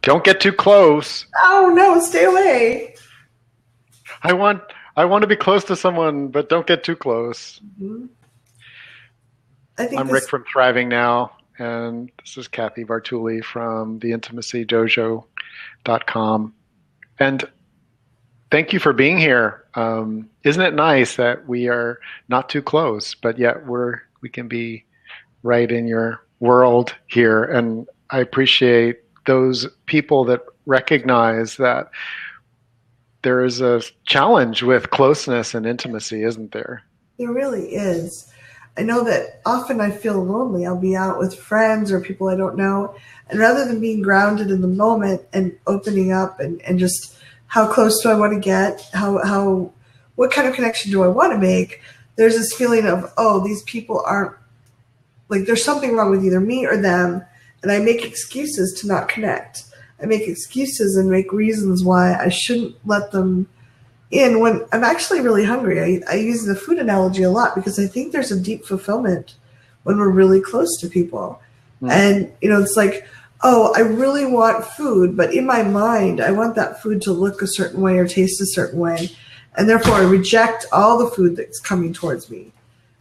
Don't get too close. Oh no, stay away. I want I want to be close to someone, but don't get too close. Mhm. I think I'm Rick this, from Thriving Now, and this is Kathy Vartuli from theintimacydojo.com. And thank you for being here. Isn't it nice that we are not too close, but yet we can be right in your world here? And I appreciate those people that recognize that there is a challenge with closeness and intimacy, isn't there? there really is. I know that often I feel lonely. I'll be out with friends or people I don't know. And rather than being grounded in the moment and opening up and just how close do I want to get? What kind of connection do I want to make? There's this feeling of, oh, these people aren't, like, there's something wrong with either me or them. And I make excuses to not connect. I make excuses and make reasons why I shouldn't let them in when I'm actually really hungry. I use the food analogy a lot because I think there's a deep fulfillment when we're really close to people. Mm. And, it's like, oh, I really want food, but in my mind, I want that food to look a certain way or taste a certain way. And therefore, I reject all the food that's coming towards me.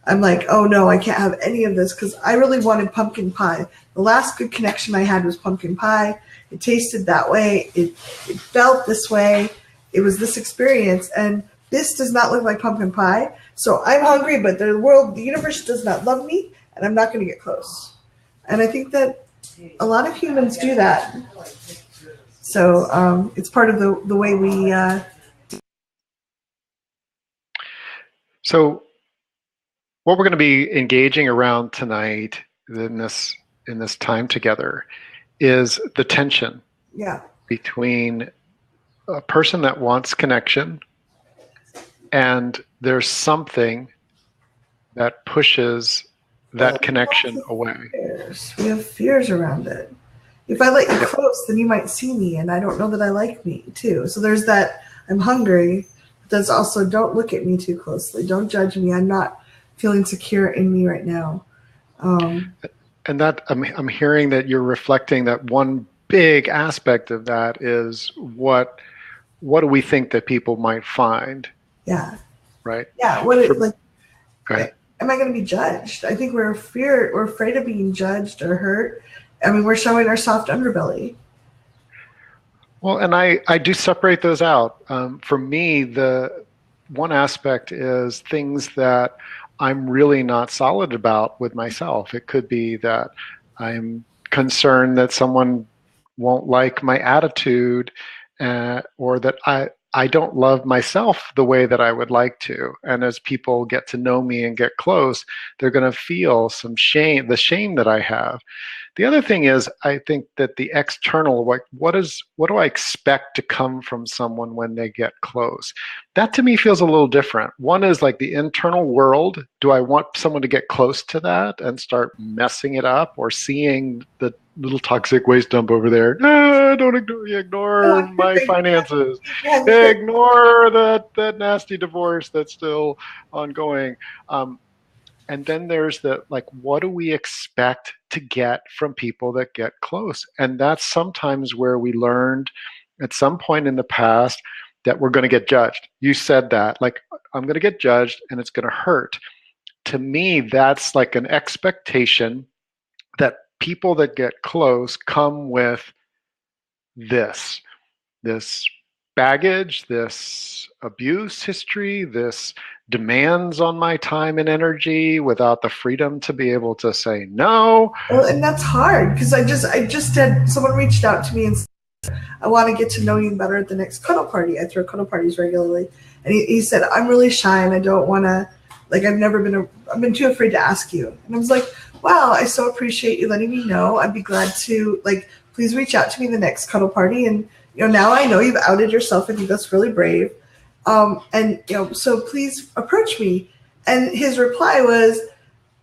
I'm like, oh no, I can't have any of this because I really wanted pumpkin pie. The last good connection I had was pumpkin pie. It tasted that way. It felt this way. It was this experience, and this does not look like pumpkin pie. So I'm hungry, but the universe does not love me, and I'm not going to get close. And I think that a lot of humans do that. So it's part of the way we. So what we're going to be engaging around tonight in this time together is the tension Yeah. between a person that wants connection and there's something that pushes that connection away. We have fears around it. If I let you close, then you might see me, and I don't know that I like me too. So there's that. I'm hungry. But there's also, don't look at me too closely. Don't judge me. I'm not feeling secure in me right now. And that I'm hearing that you're reflecting that one big aspect of that is what do we think that people might find? Yeah. Right. Yeah. Go ahead. Am I going to be judged? I think we're afraid of being judged or hurt. I mean, we're showing our soft underbelly. Well, and I do separate those out. For me, the one aspect is things that I'm really not solid about with myself. It could be that I'm concerned that someone won't like my attitude, or that I don't love myself the way that I would like to. And as people get to know me and get close, they're going to feel some shame, the shame that I have. The other thing is, I think that the external, what do I expect to come from someone when they get close? That to me feels a little different. One is like the internal world. Do I want someone to get close to that and start messing it up, or seeing the little toxic waste dump over there? No, don't ignore my finances. Ignore that nasty divorce that's still ongoing. And then there's what do we expect to get from people that get close? And that's sometimes where we learned at some point in the past that we're going to get judged. You said that, I'm going to get judged and it's going to hurt. To me, that's like an expectation that people that get close come with this baggage, this abuse history, this demands on my time and energy without the freedom to be able to say no. Well, and that's hard because I just had someone reached out to me and said, I want to get to know you better at the next cuddle party. I throw cuddle parties regularly. And he said, I'm really shy and I don't want to, I've been too afraid to ask you. And I was like, wow, I so appreciate you letting me know. I'd be glad to, please reach out to me the next cuddle party. And, now I know you've outed yourself. I think that's really brave. So please approach me. And his reply was,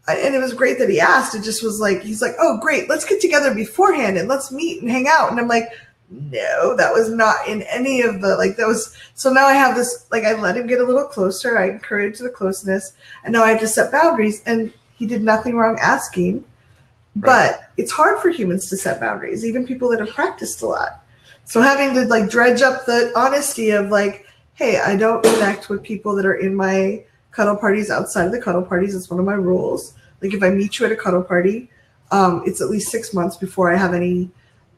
and it was great that he asked. It just was he's like, oh, great. Let's get together beforehand and let's meet and hang out. And I'm like, no, that was not in any of the, so now I have this, I let him get a little closer. I encouraged the closeness, and now I have to set boundaries, and he did nothing wrong asking, but it's hard for humans to set boundaries, even people that have practiced a lot. So having to like dredge up the honesty of like, hey, I don't connect with people that are in my cuddle parties outside of the cuddle parties. It's one of my rules. Like if I meet you at a cuddle party, it's at least 6 months before I have any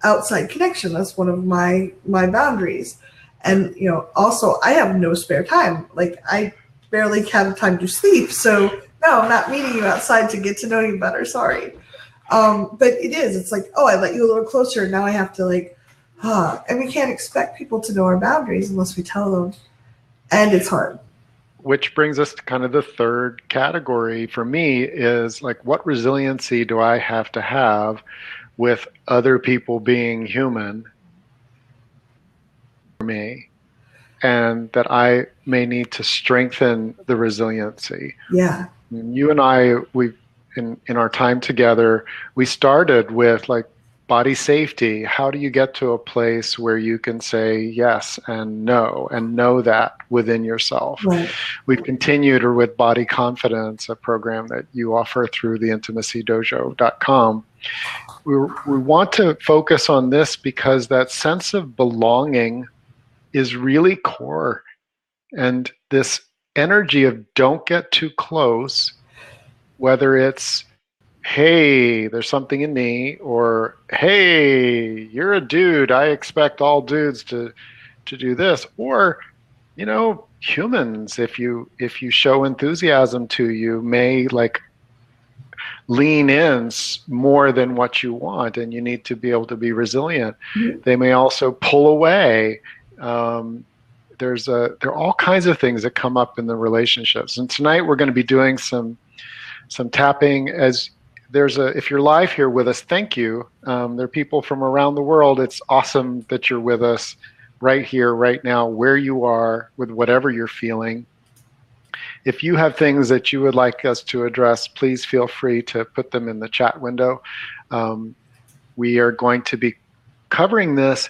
outside connection. That's one of my boundaries. And also I have no spare time. Like I barely have time to sleep. So no, I'm not meeting you outside to get to know you better. Sorry. But it's like, oh, I let you a little closer. Now I have to like, and we can't expect people to know our boundaries unless we tell them. And it's hard. Which brings us to kind of the third category for me is like, what resiliency do I have to have with other people being human for me? And that I may need to strengthen the resiliency. Yeah. And you and I, in our time together, we started with like body safety. How do you get to a place where you can say yes and know that within yourself? Right. We've continued with body confidence, a program that you offer through the intimacydojo.com. We want to focus on this because that sense of belonging is really core. And this energy of don't get too close, whether it's, hey, there's something in me, or hey, you're a dude, I expect all dudes to do this, or humans, if you show enthusiasm to you, may like lean in more than what you want, and you need to be able to be resilient. Mm-hmm. They may also pull away. There are all kinds of things that come up in the relationships, and tonight we're going to be doing some tapping. As if you're live here with us, thank you. There are people from around the world. It's awesome that you're with us right here, right now, where you are, with whatever you're feeling. If you have things that you would like us to address, please feel free to put them in the chat window. We are going to be covering this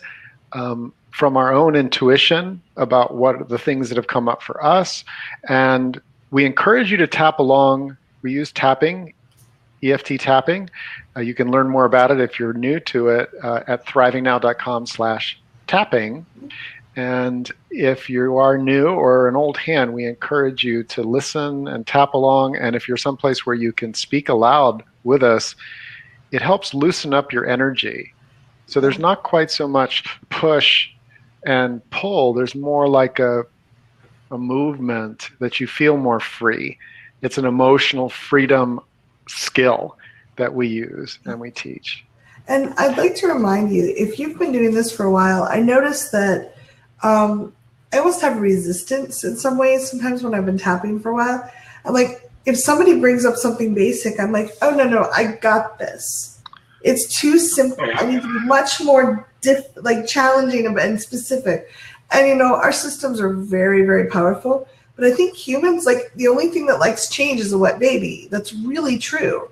from our own intuition about what the things that have come up for us. And we encourage you to tap along. We use tapping, EFT tapping. You can learn more about it if you're new to it at thrivingnow.com/tapping. And if you are new or an old hand, we encourage you to listen and tap along. And if you're someplace where you can speak aloud with us, it helps loosen up your energy. So there's not quite so much push and pull. There's more like a movement that you feel more free. It's an emotional freedom skill that we use and we teach. And I'd like to remind you, if you've been doing this for a while, I noticed that I almost have resistance in some ways. Sometimes when I've been tapping for a while, I'm like, if somebody brings up something basic, I'm like, oh, no, I got this. It's too simple. I need to be much more challenging and specific. And, our systems are very, very powerful. But I think humans, the only thing that likes change is a wet baby. That's really true.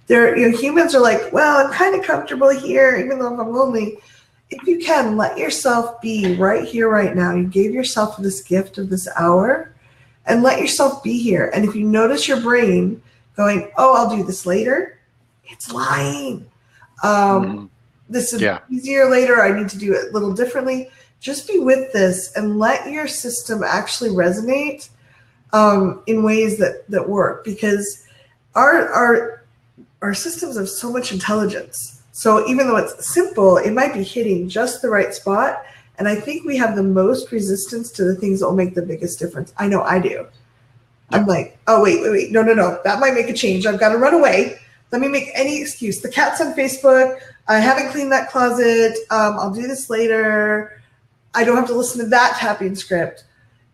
Humans are like, well, I'm kind of comfortable here, even though I'm lonely. If you can, let yourself be right here, right now. You gave yourself this gift of this hour, and let yourself be here. And if you notice your brain going, oh, I'll do this later, it's lying. This is easier later. I need to do it a little differently. Just be with this and let your system actually resonate in ways that work, because our systems have so much intelligence. So even though it's simple, it might be hitting just the right spot. And I think we have the most resistance to the things that will make the biggest difference. I know I do. I'm like, oh, wait. No. That might make a change. I've got to run away. Let me make any excuse. The cat's on Facebook. I haven't cleaned that closet. I'll do this later. I don't have to listen to that tapping script.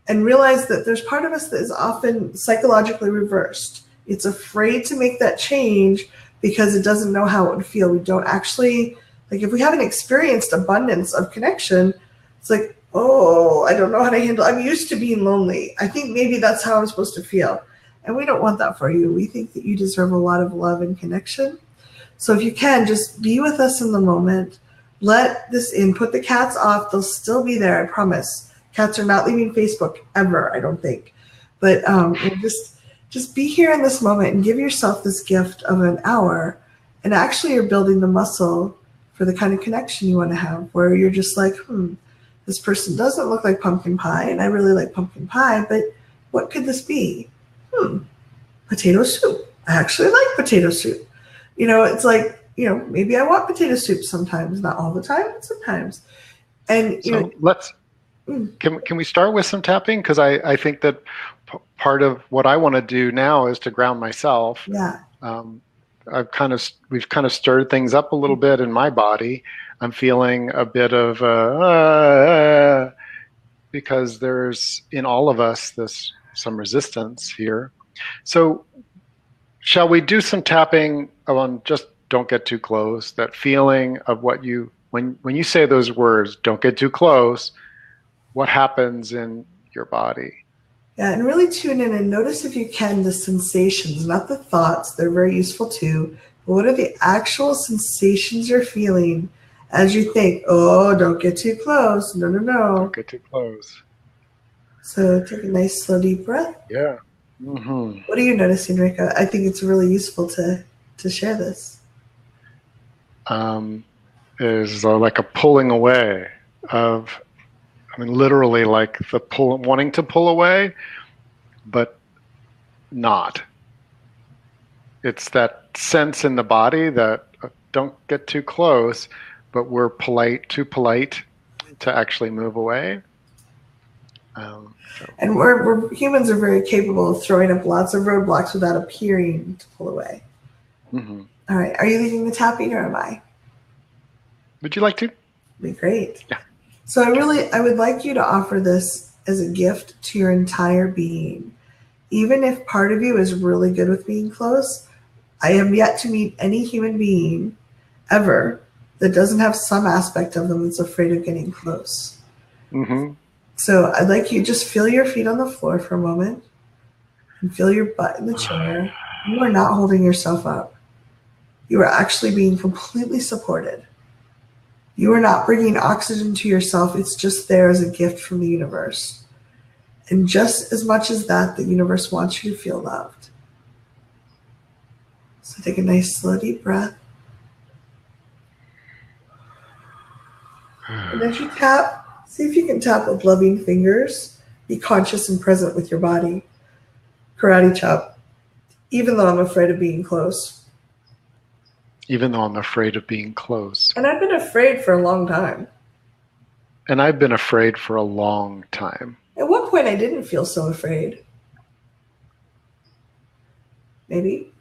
And realize that there's part of us that is often psychologically reversed. It's afraid to make that change because it doesn't know how it would feel. We don't actually, if we haven't experienced abundance of connection, it's like, oh, I don't know how to handle. I'm used to being lonely. I think maybe that's how I'm supposed to feel. And we don't want that for you. We think that you deserve a lot of love and connection. So if you can, just be with us in the moment. Let this in. Put the cats off. They'll still be there, I promise. Cats are not leaving Facebook ever, I don't think. But just be here in this moment and give yourself this gift of an hour. And actually you're building the muscle for the kind of connection you want to have, where you're just like, this person doesn't look like pumpkin pie, and I really like pumpkin pie, but what could this be? Potato soup. I actually like potato soup. It's like, maybe I want potato soup sometimes, not all the time, but sometimes. And so can we start with some tapping? Because I think that part of what I want to do now is to ground myself. Yeah. We've kind of stirred things up a little bit in my body. I'm feeling a bit of because there's in all of us some resistance here. So shall we do some tapping on just don't get too close, that feeling of what when you say those words, don't get too close, what happens in your body? Yeah, and really tune in and notice, if you can, the sensations, not the thoughts. They're very useful too. But what are the actual sensations you're feeling as you think, oh, don't get too close. No. Don't get too close. So take a nice, slow, deep breath. Yeah. Mm-hmm. What are you noticing, Rika? I think it's really useful to share this. Is like a pulling away of, literally like wanting to pull away, but not. It's that sense in the body that don't get too close, but we're too polite to actually move away. And we're humans are very capable of throwing up lots of roadblocks without appearing to pull away. Mm-hmm. All right. Are you leading the tapping, or am I? Would you like to? Be great. Yeah. So I would like you to offer this as a gift to your entire being. Even if part of you is really good with being close, I have yet to meet any human being ever that doesn't have some aspect of them that's afraid of getting close. Mm-hmm. So I'd like you to just feel your feet on the floor for a moment and feel your butt in the chair. You are not holding yourself up. You are actually being completely supported. You are not bringing oxygen to yourself. It's just there as a gift from the universe. And just as much as that, the universe wants you to feel loved. So take a nice, slow, deep breath. And as you tap, see if you can tap with loving fingers. Be conscious and present with your body. Karate chop. Even though I'm afraid of being close. Even though I'm afraid of being close. And I've been afraid for a long time. And I've been afraid for a long time. At one point, I didn't feel so afraid. Maybe.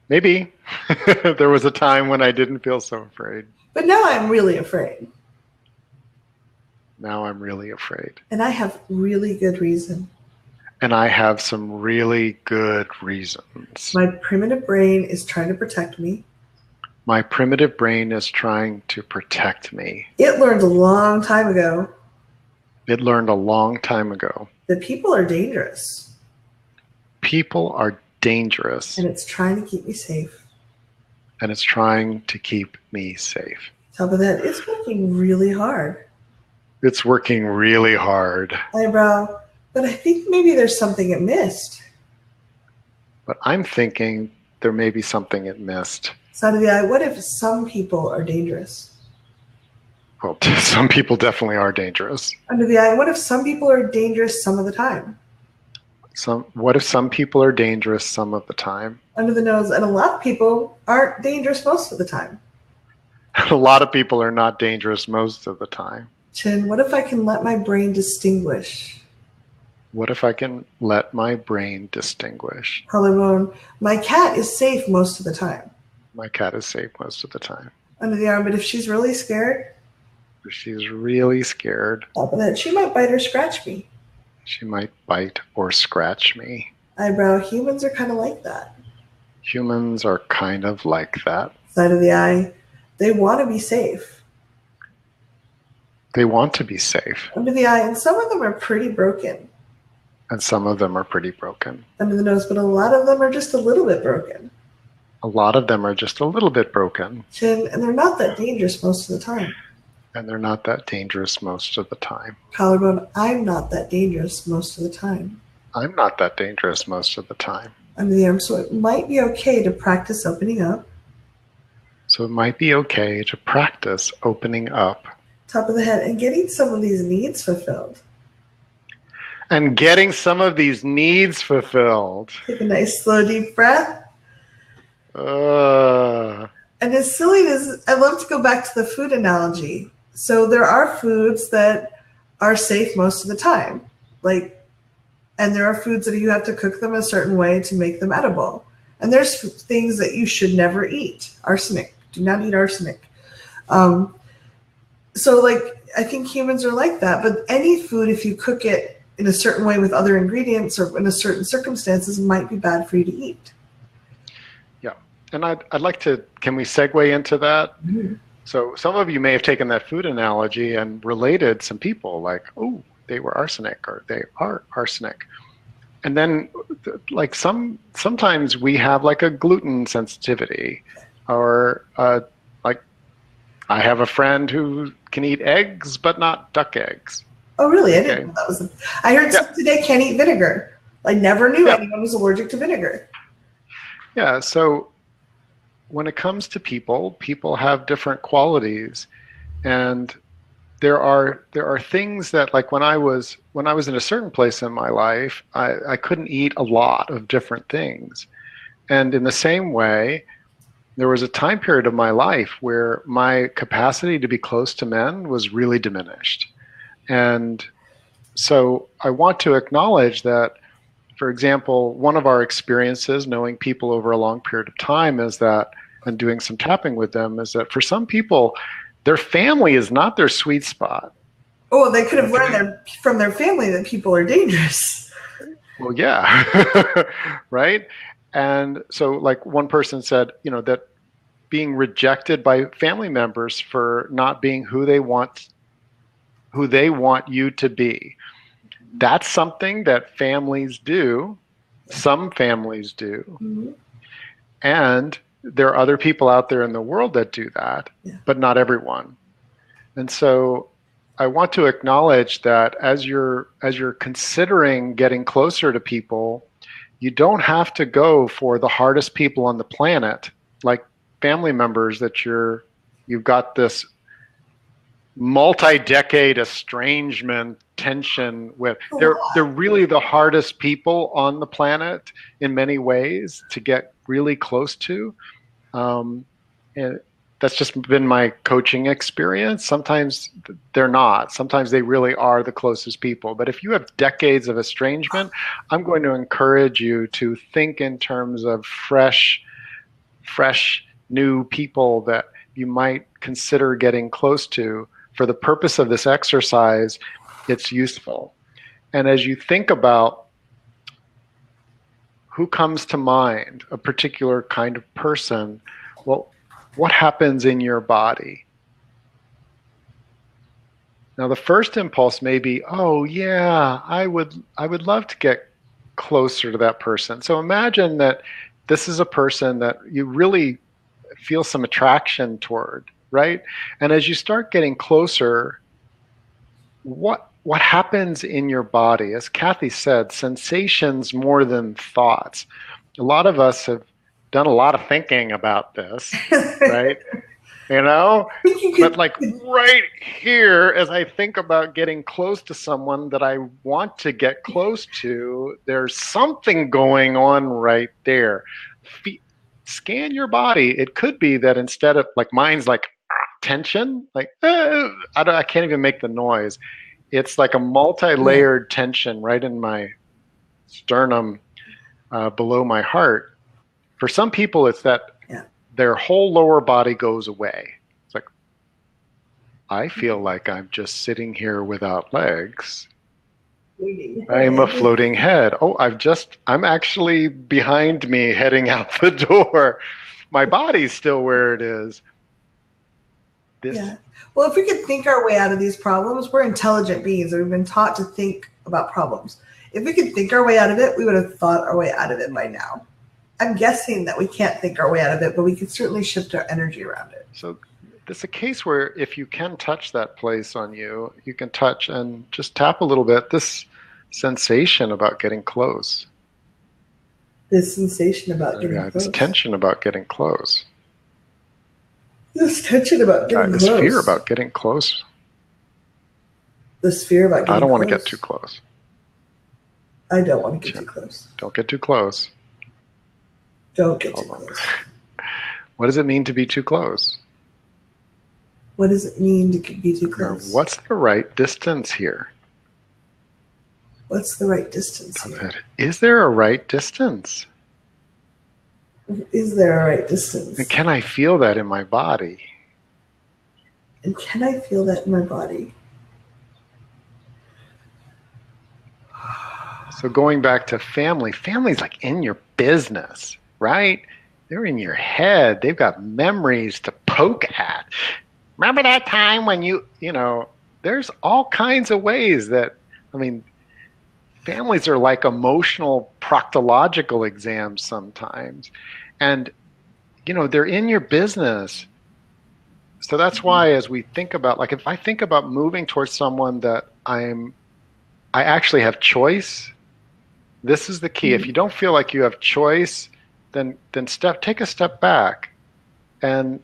There was a time when I didn't feel so afraid. But now I'm really afraid. Now I'm really afraid. And I have really good reason. And I have some really good reasons. My primitive brain is trying to protect me. My primitive brain is trying to protect me. It learned a long time ago. It learned a long time ago. That people are dangerous. People are dangerous. And it's trying to keep me safe. And it's trying to keep me safe. On top of that, it's working really hard. It's working really hard. Eyebrow. But I think maybe there's something it missed. But I'm thinking there may be something it missed. Side of the eye, what if some people are dangerous? Well, some people definitely are dangerous. Under the eye, what if some people are dangerous some of the time? What if some people are dangerous some of the time? Under the nose, and a lot of people aren't dangerous most of the time. A lot of people are not dangerous most of the time. Chin, what if I can let my brain distinguish? What if I can let my brain distinguish? Collarbone, my cat is safe most of the time. My cat is safe most of the time. Under the arm, but if she's really scared, If she's really scared, top of that, she might bite or scratch me. she might bite or scratch me. Eyebrow, humans are kind of like that. Humans are kind of like that. Side of the eye, they want to be safe. They want to be safe. Under the eye, and some of them are pretty broken. And some of them are pretty broken. Under the nose, but a lot of them are just a little bit broken. A lot of them are just a little bit broken. Chin, and they're not that dangerous most of the time. And they're not that dangerous most of the time. Collarbone, I'm not that dangerous most of the time. I'm not that dangerous most of the time. Under the arm, so it might be okay to practice opening up. So it might be okay to practice opening up. Top of the head and getting some of these needs fulfilled. And getting some of these needs fulfilled. Take a nice slow deep breath. Uh, And as silly as I love to go back to the food analogy. So there are foods that are safe most of the time. And there are foods that you have to cook them a certain way to make them edible. And there's things that you should never eat. Arsenic. Do not eat arsenic. So I think humans are like that. But any food, if you cook it in a certain way with other ingredients or in a certain circumstances, might be bad for you to eat. Yeah. And I'd like to, can we segue into that? Mm-hmm. So some of you may have taken that food analogy and related some people like, oh, they were arsenic or they are arsenic. And then sometimes we have a gluten sensitivity or I have a friend who can eat eggs, but not duck eggs. Oh, really? I didn't know that was I heard some today can't eat vinegar. I never knew anyone was allergic to vinegar. Yeah, so when it comes to people have different qualities, and there are things that when I was in a certain place in my life, I couldn't eat a lot of different things. And in the same way, there was a time period of my life where my capacity to be close to men was really diminished. And so I want to acknowledge that, for example, one of our experiences knowing people over a long period of time is that, and doing some tapping with them, is that for some people, their family is not their sweet spot. Oh, they could have learned from their family that people are dangerous. Well, yeah, right? And so one person said, that being rejected by family members for not being who they want you to be. That's something that families do. Some families do. Mm-hmm. And there are other people out there in the world that do that, but not everyone. And so I want to acknowledge that as you're considering getting closer to people, you don't have to go for the hardest people on the planet, like family members that you've got this multi-decade estrangement tension with. They're really the hardest people on the planet in many ways to get really close to. And that's just been my coaching experience. Sometimes they're not. Sometimes they really are the closest people. But if you have decades of estrangement, I'm going to encourage you to think in terms of fresh, new people that you might consider getting close to. For the purpose of this exercise, it's useful. And as you think about who comes to mind, a particular kind of person, well, what happens in your body? Now, the first impulse may be, oh yeah, I would love to get closer to that person. So imagine that this is a person that you really feel some attraction toward, right? And as you start getting closer, what happens in your body? As Kathy said, sensations more than thoughts. A lot of us have done a lot of thinking about this, right? But right here, as I think about getting close to someone that I want to get close to, there's something going on right there. Scan your body. It could be that instead of mine's tension, I can't even make the noise. It's like a multi-layered tension right in my sternum, below my heart. For some people, it's that their whole lower body goes away. It's like, I feel like I'm just sitting here without legs. I'm a floating head. Oh, I'm actually behind me heading out the door. My body's still where it is. Well, if we could think our way out of these problems, we're intelligent beings and we've been taught to think about problems. If we could think our way out of it, we would have thought our way out of it by now. I'm guessing that we can't think our way out of it, but we could certainly shift our energy around it. So it's a case where if you can touch that place on you, you can touch and just tap a little bit. This sensation about getting close. This sensation about getting close. This tension about getting close. This tension about getting This close. fear about getting close. This fear about getting I don't want to close. get too close. I don't want to get too close. Don't get too close. Don't get too close. What does it mean to be too close? What does it mean to be too close? What's the right distance here? What's the right distance here? Is there a right distance? Is there a right distance? And can I feel that in my body? And can I feel that in my body? So going back to family, family's like in your business, right? They're in your head. They've got memories to poke at. Remember that time when you know, there's all kinds of ways that, I mean, families are like emotional proctological exams sometimes. And, you know, they're in your business. So that's why as we think about, like if I think about moving towards someone that I actually have choice, this is the key. If you don't feel like you have choice, then take a step back and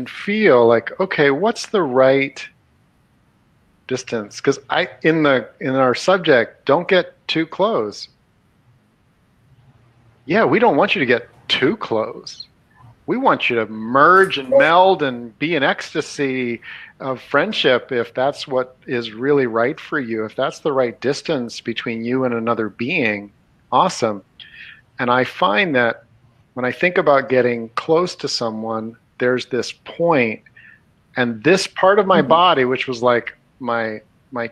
feel like, okay, what's the right distance? Because in our subject, don't get too close. Yeah, we don't want you to get too close. We want you to merge and meld and be in ecstasy of friendship if that's what is really right for you. If that's the right distance between you and another being, awesome. And I find that when I think about getting close to someone, there's this point, and this part of my body, which was like my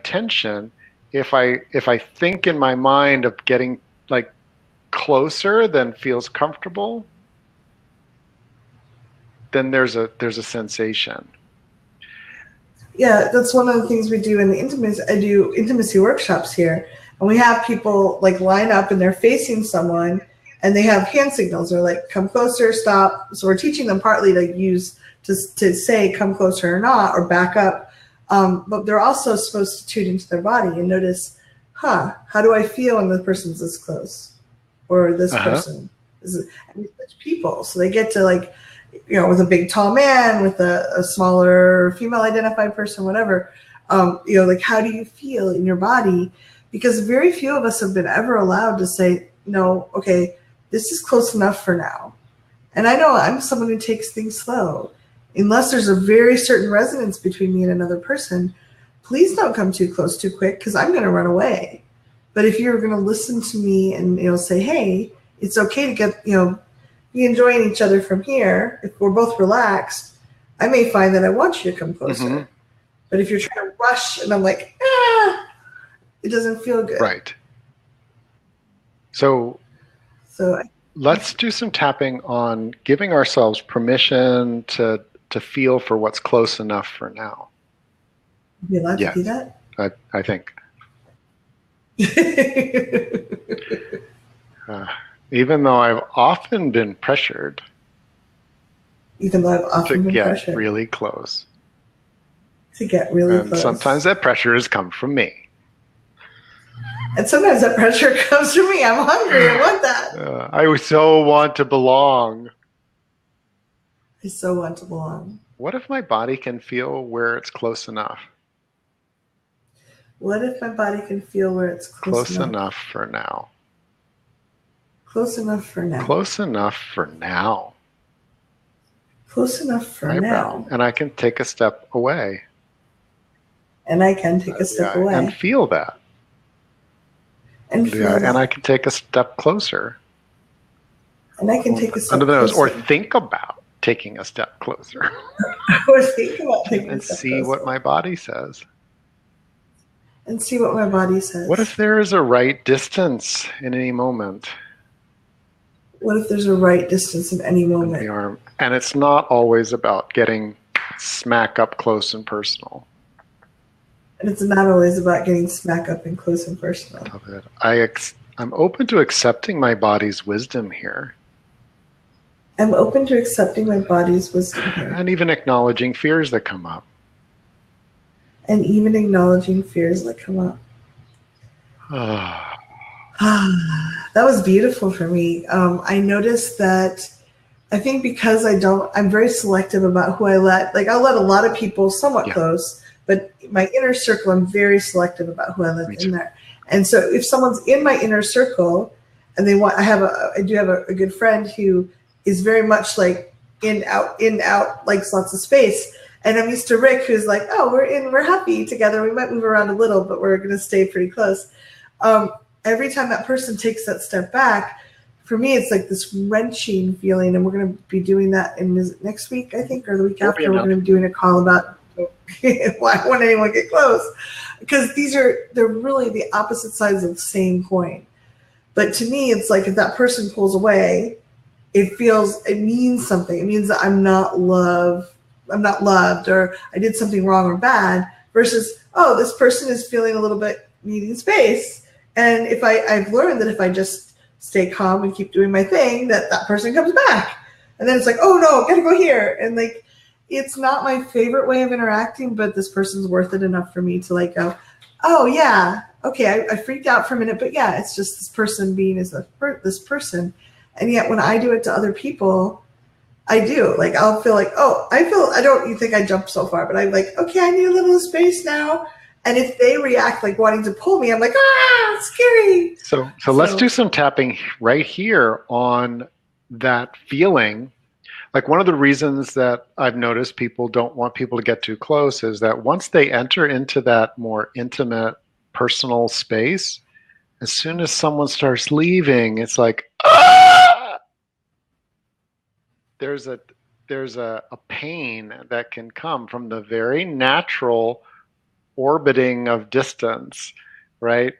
tension, if I think in my mind of getting like closer than feels comfortable, then there's a sensation. Yeah, that's one of the things we do in the intimacy. I do intimacy workshops here, and we have people like line up and they're facing someone, and they have hand signals. They're like, "Come closer, stop." So we're teaching them partly to use to say "come closer" or not, or back up. But they're also supposed to tune into their body and notice, how do I feel when the person's this close, or this person is such people. So they get to like, you know, with a big tall man, with a smaller female identified person, whatever, you know, like how do you feel in your body? Because very few of us have been ever allowed to say, no, okay, this is close enough for now. And I know I'm someone who takes things slow. Unless there's a very certain resonance between me and another person, please don't come too close too quick because I'm going to run away. But if you're going to listen to me and, you know, say, hey, it's okay to get, you know, be enjoying each other from here. If we're both relaxed, I may find that I want you to come closer. Mm-hmm. But if you're trying to rush and I'm like, it doesn't feel good. Right. So let's do some tapping on giving ourselves permission to feel for what's close enough for now. Are you allowed to do that? I think. Even though I've often been pressured to get really close. To get really close. And sometimes that pressure has come from me. And sometimes that pressure comes from me. I'm hungry. I want that. I so want to belong. I so want to belong. What if my body can feel where it's close enough? What if my body can feel where it's close enough for now? Close enough for now. Close enough for now. Close enough for now. And I can take a step away. And I can take a step away. And feel that. And I can take a step closer. And I can take a step under the nose, or think about taking a step closer. Or think about taking a step closer. And see closer. what my body says. And see what my body says. What if there is a right distance in any moment? What if there's a right distance in any moment? In the arm. And it's not always about getting smack up close and personal. And it's not always about getting smack up and close and personal. I'm open to accepting my body's wisdom here. I'm open to accepting my body's wisdom here. And even acknowledging fears that come up. And even acknowledging fears that come up. That was beautiful for me. I noticed that I think because I'm very selective about who I let. Like, I'll let a lot of people somewhat Yeah. close, but my inner circle, I'm very selective about who I Me let too. in there. And so if someone's in my inner circle and I do have a good friend who is very much like in, out, likes lots of space. And I'm used to Rick, who's like, oh, we're happy together. We might move around a little, but we're going to stay pretty close. Every time that person takes that step back, for me, it's like this wrenching feeling, and we're going to be doing that next week, I think, or the week after. We're going to be doing a call about why won't anyone get close? Because they're really the opposite sides of the same coin. But to me, it's like if that person pulls away, it means something. It means that I'm not loved, or I did something wrong or bad. Versus, oh, this person is feeling a little bit needing space, and I've learned that if I just stay calm and keep doing my thing, that person comes back. And then it's like, oh no, gotta go here. And like, it's not my favorite way of interacting, but this person's worth it enough for me to like go, oh yeah, okay, I freaked out for a minute, but yeah, it's just this person being this person. And yet when I do it to other people, I do. Like, I'll feel like, you think I jumped so far, but I'm like, okay, I need a little space now. And if they react like wanting to pull me, I'm like, it's scary. So let's do some tapping right here on that feeling. Like, one of the reasons that I've noticed people don't want people to get too close is that once they enter into that more intimate, personal space, as soon as someone starts leaving, it's like, ah! There's a pain that can come from the very natural orbiting of distance, right?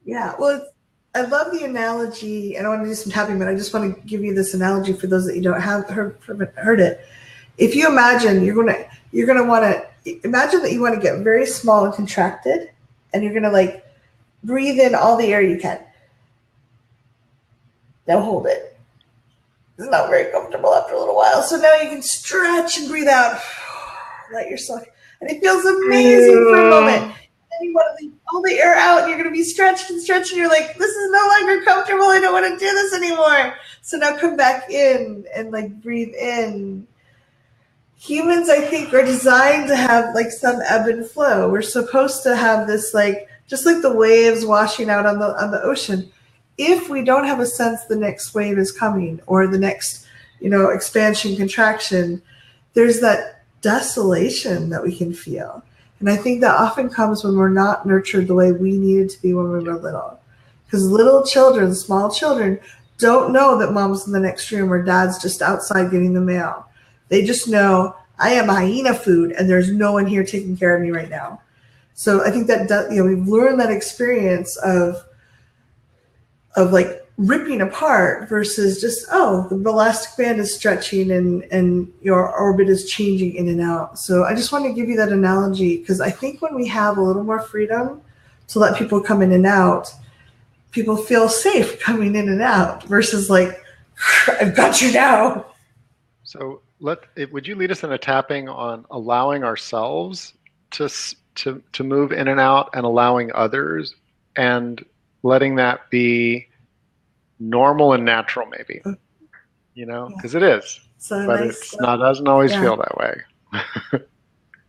Yeah, well, I love the analogy, and I want to do some tapping, but I just want to give you this analogy for those that you don't have heard it. If you imagine you're gonna want to imagine that you want to get very small and contracted, and you're gonna like breathe in all the air you can. Now hold it. It's not very comfortable after a little while, so now you can stretch and breathe out. Let yourself, and it feels amazing for a moment. You want to leave all the air out, and you're going to be stretched and stretched, and you're like, this is no longer comfortable. I don't want to do this anymore. So now come back in and like breathe in. Humans, I think, are designed to have like some ebb and flow. We're supposed to have this like, just like the waves washing out on the ocean. If we don't have a sense the next wave is coming, or the next, expansion, contraction, there's that desolation that we can feel. And I think that often comes when we're not nurtured the way we needed to be when we were little. Because little children, small children, don't know that mom's in the next room or dad's just outside getting the mail. They just know, I am hyena food and there's no one here taking care of me right now. So I think that we've learned that experience of like ripping apart versus just, the elastic band is stretching and your orbit is changing in and out. So I just want to give you that analogy, because I think when we have a little more freedom to let people come in and out, people feel safe coming in and out versus like, I've got you now. So would you lead us in a tapping on allowing ourselves to move in and out, and allowing others, and letting that be normal and natural, maybe, because it is, so but nice, doesn't always feel that way.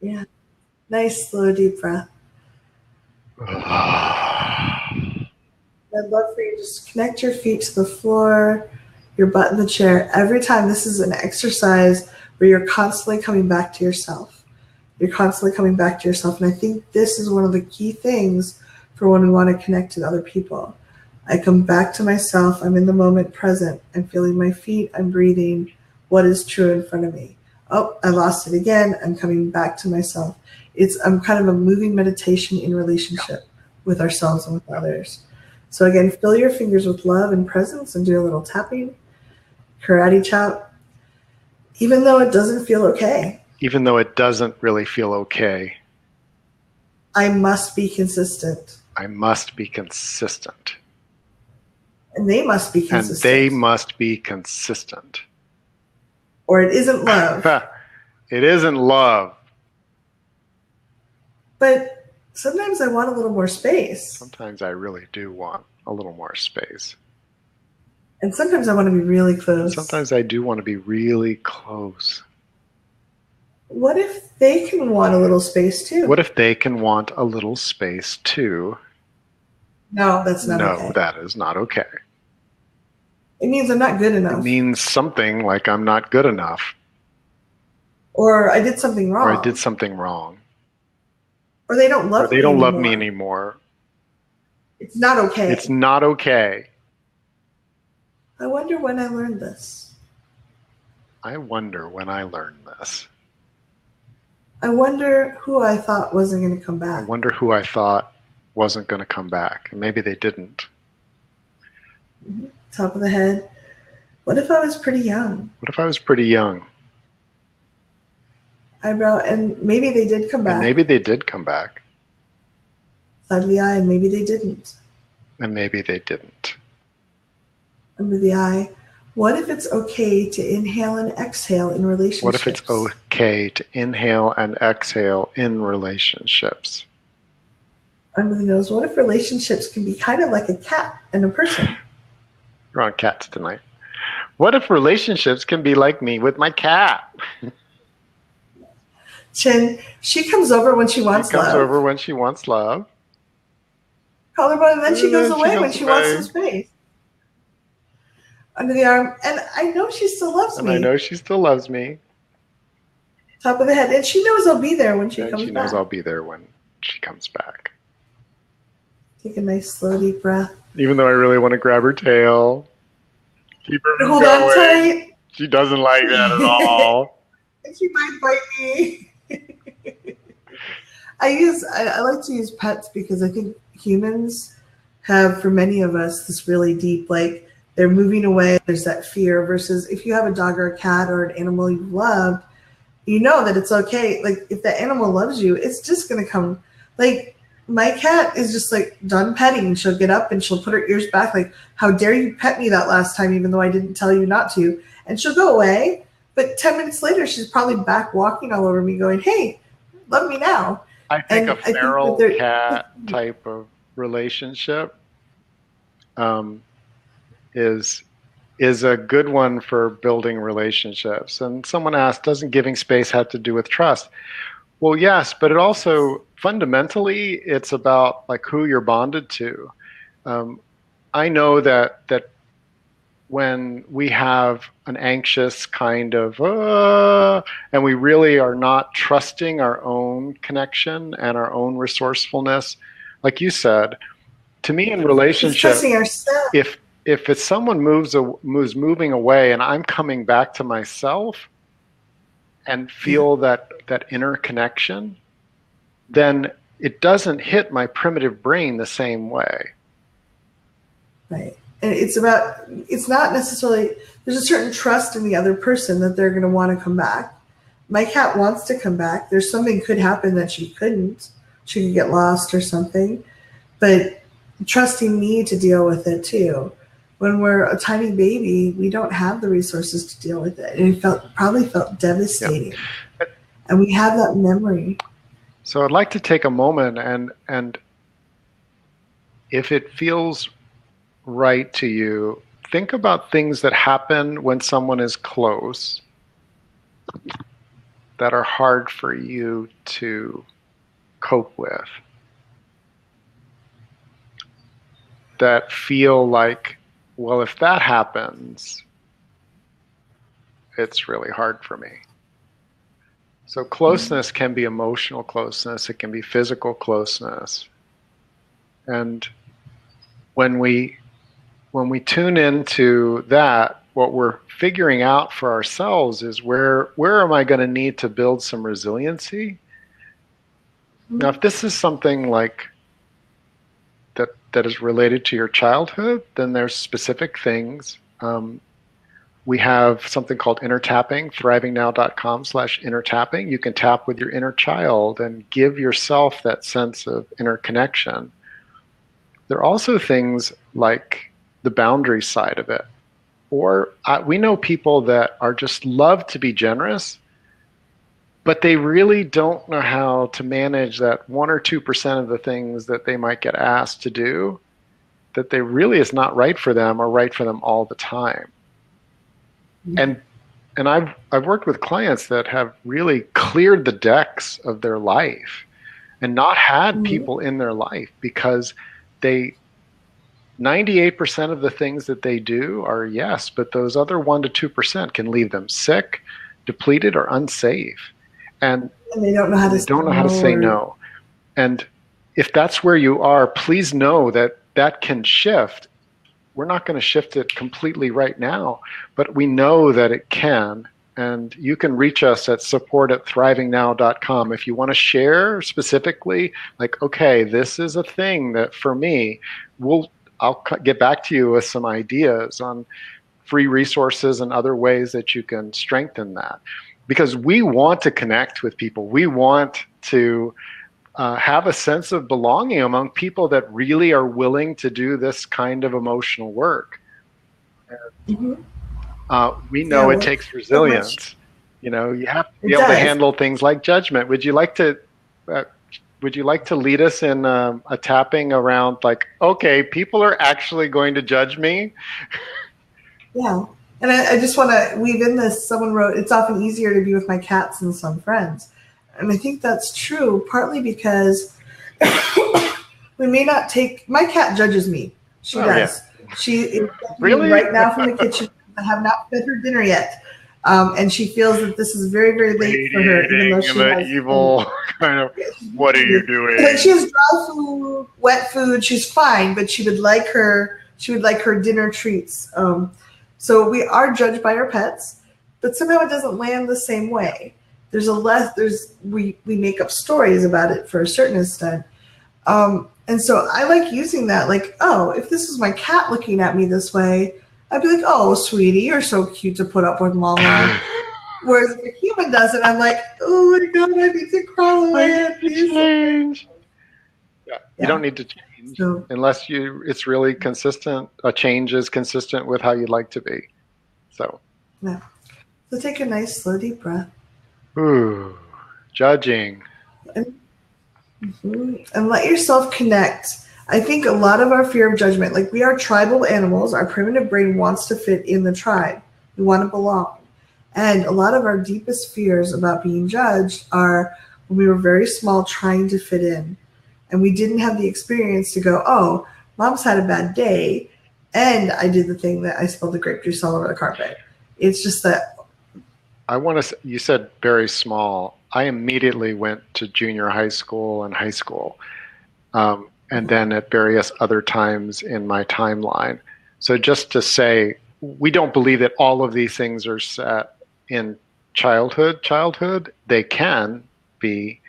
Yeah. Nice, slow, deep breath. I'd love for you to just connect your feet to the floor, your butt in the chair. Every time, this is an exercise where you're constantly coming back to yourself. You're constantly coming back to yourself. And I think this is one of the key things for when we want to connect with other people. I come back to myself. I'm in the moment present. I'm feeling my feet. I'm breathing. What is true in front of me? Oh, I lost it again. I'm coming back to myself. I'm kind of a moving meditation in relationship with ourselves and with others. So again, fill your fingers with love and presence and do a little tapping, karate chop, even though it doesn't feel okay. Even though it doesn't really feel okay. I must be consistent. I must be consistent. And they must be consistent. And they must be consistent. Or it isn't love. It isn't love. But sometimes I want a little more space. Sometimes I really do want a little more space. And sometimes I want to be really close. Sometimes I do want to be really close. What if they can want a little space too? What if they can want a little space too? No, that's not No, okay. that is not okay. It means I'm not good enough. It means something like I'm not good enough. Or I did something wrong. Or I did something wrong. Or they don't love Or they me don't anymore. love me anymore. It's not okay. It's not okay. I wonder when I learned this. I wonder when I learned this. I wonder who I thought wasn't going to come I back. wonder who I thought wasn't going to come back. And maybe they didn't. Top of the head. What if I was pretty young? What if I was pretty young? Eyebrow, and maybe they did come back. And maybe they did come back. Side of the eye, and maybe they didn't. And maybe they didn't. Under the eye. What if it's okay to inhale and exhale in relationships? What if it's okay to inhale and exhale in relationships? Under the nose. What if relationships can be kind of like a cat and a person? We're on cats tonight. What if relationships can be like me with my cat? Chin. She comes over when she wants She comes love. over when she wants love. Collarbone, and then she And goes then she away goes when she wants away. some space. Under the arm, and I know she still loves And me. I know she still loves me. Top of the head, and she knows I'll be there when she And comes she knows back. I'll be there when she comes back. Take a nice slow deep breath. Even though I really want to grab her tail. Keep her from Hold on going. tight. She doesn't like that at all. And she might bite me. I like to use pets because I think humans have, for many of us, this really deep, like they're moving away. There's that fear versus if you have a dog or a cat or an animal you've loved, you know that it's okay. Like if the animal loves you, it's just going to come. Like my cat is just like done petting. She'll get up and she'll put her ears back. Like, how dare you pet me that last time, even though I didn't tell you not to. And she'll go away. But 10 minutes later, she's probably back walking all over me going, hey, love me now. I think And a I think feral that cat type of relationship is a good one for building relationships. And someone asked, doesn't giving space have to do with trust? Well, yes, but it also fundamentally it's about like who you're bonded to. I know that when we have an anxious kind of and we really are not trusting our own connection and our own resourcefulness, like you said, to me in relationship, trusting ourselves. if it's someone moves moving away and I'm coming back to myself and feel that inner connection, then it doesn't hit my primitive brain the same way. Right. And it's not necessarily, there's a certain trust in the other person that they're going to want to come back. My cat wants to come back. There's something could happen that she couldn't. She could get lost or something. But trusting me to deal with it too. When we're a tiny baby, we don't have the resources to deal with it. And it probably felt devastating. Yeah. And we have that memory. So I'd like to take a moment and if it feels right to you, think about things that happen when someone is close that are hard for you to cope with, that feel like, well, if that happens, it's really hard for me. So closeness can be emotional closeness, it can be physical closeness. And when we tune into that, what we're figuring out for ourselves is where am I going to need to build some resiliency? Now, if this is something like that is related to your childhood, then there's specific things. We have something called inner tapping, thrivingnow.com/inner tapping. You can tap with your inner child and give yourself that sense of inner connection. There are also things like the boundary side of it. Or we know people that are just love to be generous, but they really don't know how to manage that 1 or 2% of the things that they might get asked to do. that they really is not right for them or right for them all the time. And I've worked with clients that have really cleared the decks of their life and not had people in their life because 98% of the things that they do are yes, but those other 1 to 2% can leave them sick, depleted, or unsafe. And they don't know how to say no. And if that's where you are, please know that that can shift. We're not going to shift it completely right now, but we know that it can. And you can reach us at support@thrivingnow.com. If you want to share specifically, like, okay, this is a thing that for me, I'll get back to you with some ideas on free resources and other ways that you can strengthen that. Because we want to connect with people. We want to have a sense of belonging among people that really are willing to do this kind of emotional work. And, we know it takes resilience. You have to be able to handle things like judgment. Would you like to lead us in a tapping around, like, okay, people are actually going to judge me? Yeah. And I just want to weave in this. Someone wrote, it's often easier to be with my cats than some friends. And I think that's true, partly because we may not take, my cat judges me. She does. Yeah. She is really right now from the kitchen. I have not fed her dinner yet. And she feels that this is very, very late for her. Even though she has evil kind of, what are you doing? Like, she has dry food, wet food. She's fine, but she would like her dinner treats. So we are judged by our pets, but somehow it doesn't land the same way. We make up stories about it for a certain extent. And so I like using that, like, oh, if this was my cat looking at me this way, I'd be like, oh, sweetie, you're so cute to put up with mama. Whereas if a human does it, I'm like, oh my God, I need to crawl away. Change. Yeah. You don't need to change unless it's really consistent. A change is consistent with how you'd like to be. So take a nice slow deep breath. Ooh, judging. And let yourself connect. I think a lot of our fear of judgment, like, we are tribal animals. Our primitive brain wants to fit in the tribe. We want to belong. And a lot of our deepest fears about being judged are when we were very small, trying to fit in. And we didn't have the experience to go, oh, mom's had a bad day, and I did the thing that I spilled the grape juice all over the carpet. It's just that. You said very small. I immediately went to junior high school and high school, and then at various other times in my timeline. So just to say, we don't believe that all of these things are set in childhood. They can be,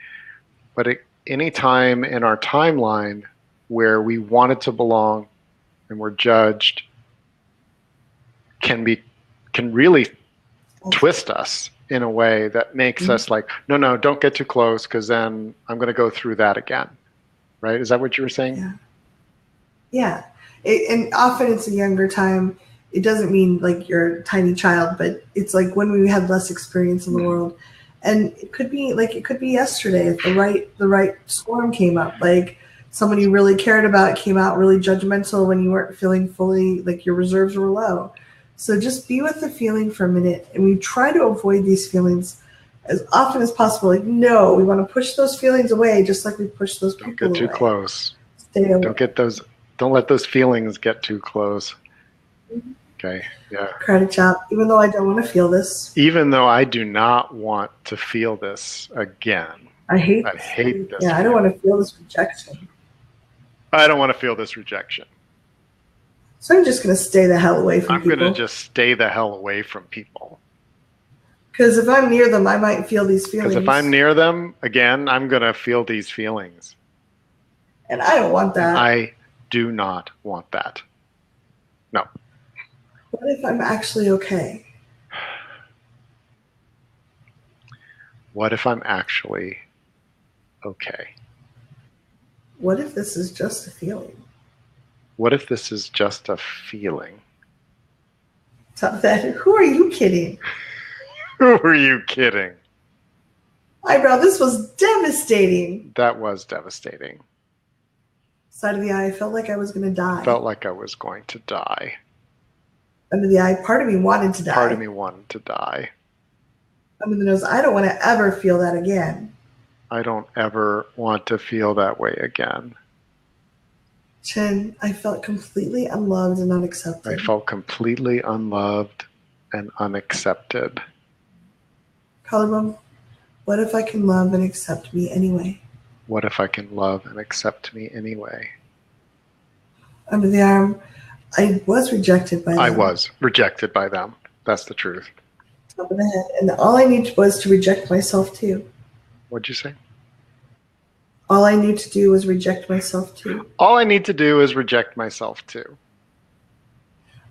but any time in our timeline where we wanted to belong and were judged can really twist us in a way that makes us like, no, don't get too close, because then I'm going to go through that again. Right? Is that what you were saying? Yeah. And often it's a younger time. It doesn't mean like you're a tiny child, but it's like when we had less experience in the world. And it could be yesterday if the right storm came up, like somebody you really cared about came out really judgmental when you weren't feeling fully, like your reserves were low. So just be with the feeling for a minute, and we try to avoid these feelings as often as possible. Like, no, we want to push those feelings away, just like we push those people away. Don't get too close. Stay away. Don't let those feelings get too close. Okay. Yeah. Karate chop. Even though I don't want to feel this. Even though I do not want to feel this again. I hate this. Yeah, I don't want to feel this rejection. I don't want to feel this rejection. So I'm just going to stay the hell away from people. I'm going to just stay the hell away from people. Because if I'm near them, I might feel these feelings. Because if I'm near them, again, I'm going to feel these feelings. And I don't want that. I do not want that. No. What if I'm actually okay? What if I'm actually okay? What if this is just a feeling? What if this is just a feeling? Who are you kidding? Who are you kidding? Eyebrow, this was devastating. That was devastating. Side of the eye, I felt like I was going to die. Felt like I was going to die. Under the eye, part of me wanted to die. Part of me wanted to die. Under the nose, I don't want to ever feel that again. I don't ever want to feel that way again. Chin, I felt completely unloved and unaccepted. I felt completely unloved and unaccepted. Collarbone, what if I can love and accept me anyway? What if I can love and accept me anyway? Under the arm, I was rejected by them. I was rejected by them. That's the truth. Top of the head. And all I needed was to reject myself too. What'd you say? All I need to do was reject myself too. All I need to do is reject myself too.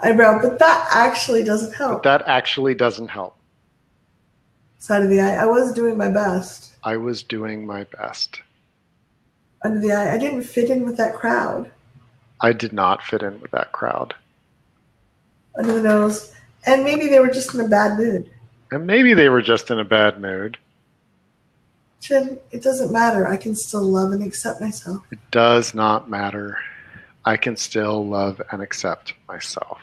Eyebrow, but that actually doesn't help. But that actually doesn't help. Side of the eye, I was doing my best. I was doing my best. Under the eye, I didn't fit in with that crowd. I did not fit in with that crowd. Under the nose, and maybe they were just in a bad mood. And maybe they were just in a bad mood. Chin, it doesn't matter. I can still love and accept myself. It does not matter. I can still love and accept myself.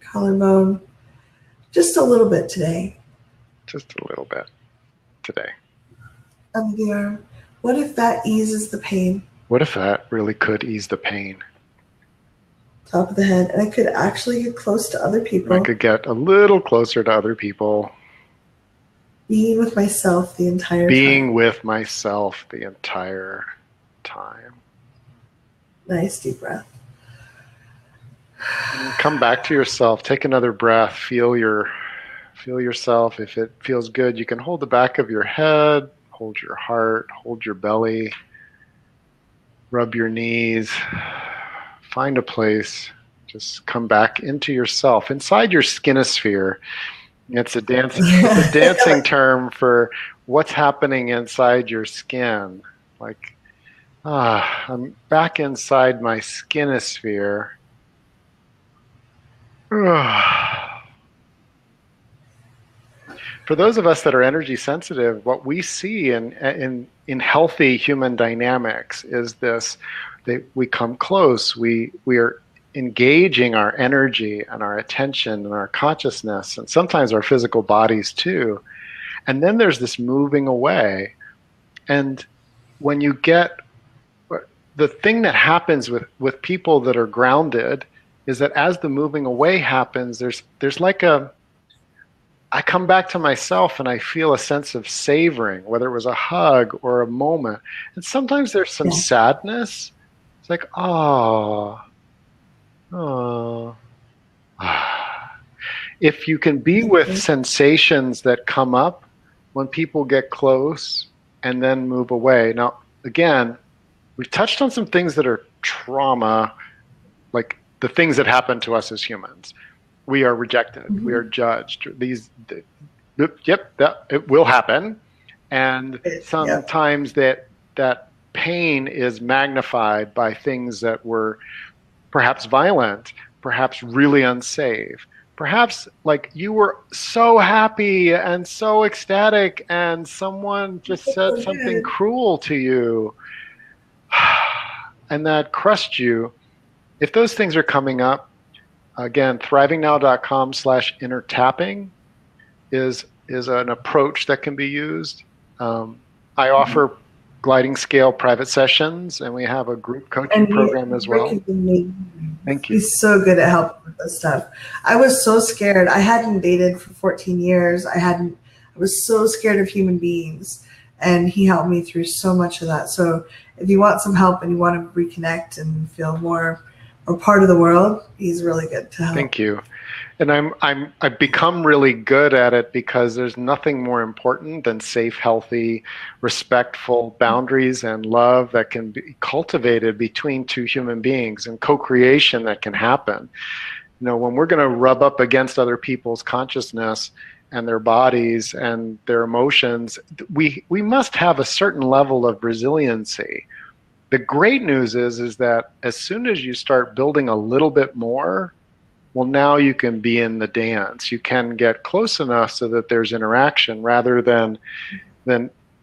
Collarbone, just a little bit today. Just a little bit today. Under the arm, what if that eases the pain? What if that really could ease the pain? Top of the head, and I could actually get close to other people. I could get a little closer to other people. Being with myself the entire time. Being with myself the entire time. Nice deep breath. And come back to yourself. Take another breath. Feel yourself. If it feels good, you can hold the back of your head, hold your heart, hold your belly, rub your knees. Find a place. Just come back into yourself, inside your skinosphere. It's a dancing term for what's happening inside your skin. Like, I'm back inside my skinosphere. For those of us that are energy sensitive, what we see in healthy human dynamics is this: we come close. We are engaging our energy and our attention and our consciousness, and sometimes our physical bodies too. And then there's this moving away. And when you get the thing that happens with people that are grounded is that as the moving away happens, there's like I come back to myself and I feel a sense of savoring, whether it was a hug or a moment. And sometimes there's some sadness. It's like, oh. If you can be with sensations that come up when people get close and then move away. Now, again, we've touched on some things that are trauma, like the things that happen to us as humans. We are rejected. Mm-hmm. We are judged. It will happen. And sometimes that pain is magnified by things that were perhaps violent, perhaps really unsafe. Perhaps like you were so happy and so ecstatic and someone just said something cruel to you and that crushed you. If those things are coming up, again, thrivingnow.com/inner tapping is an approach that can be used. I offer gliding scale private sessions, and we have a group coaching program as well. Thank you. He's so good at helping with this stuff. I was so scared. I hadn't dated for 14 years. I was so scared of human beings, and he helped me through so much of that. So if you want some help and you want to reconnect and feel more or part of the world, he's really good to help. Thank you. And I've become really good at it because there's nothing more important than safe, healthy, respectful boundaries and love that can be cultivated between two human beings and co-creation that can happen. You know, when we're going to rub up against other people's consciousness and their bodies and their emotions, we must have a certain level of resiliency. The great news is that as soon as you start building a little bit more, well, now you can be in the dance. You can get close enough so that there's interaction rather than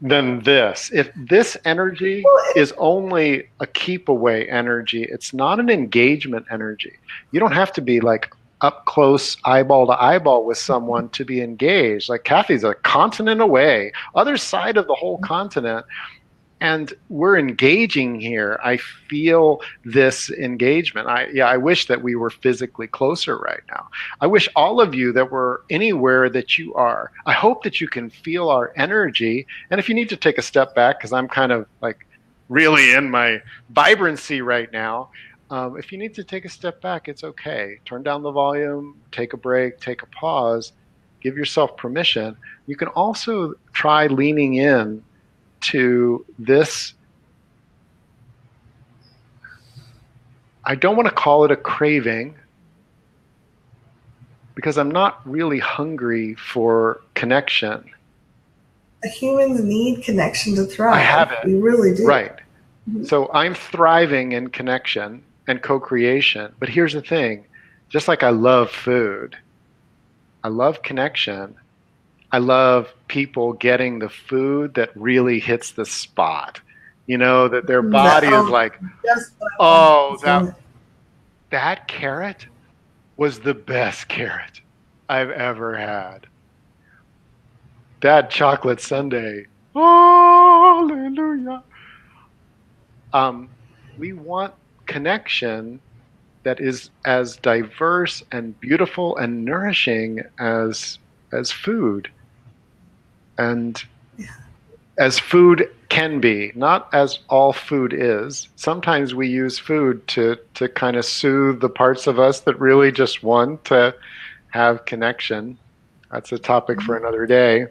than this. If this energy is only a keep away energy, it's not an engagement energy. You don't have to be like up close, eyeball to eyeball with someone to be engaged. Like Kathy's a continent away, other side of the whole continent. And we're engaging here. I feel this engagement. I wish that we were physically closer right now. I wish all of you that were anywhere that you are, I hope that you can feel our energy. And if you need to take a step back, because I'm kind of like really in my vibrancy right now, if you need to take a step back, it's okay. Turn down the volume, take a break, take a pause, give yourself permission. You can also try leaning in to this. I don't want to call it a craving because I'm not really hungry for connection. Humans need connection to thrive. I have it. We really do. Right. So I'm thriving in connection and co-creation. But here's the thing, just like I love food, I love connection. I love people getting the food that really hits the spot. You know, that their body is like, oh, that carrot was the best carrot I've ever had. That chocolate sundae, hallelujah. We want connection that is as diverse and beautiful and nourishing as food. And as food can be, not as all food is. Sometimes we use food to kind of soothe the parts of us that really just want to have connection. That's a topic for another day.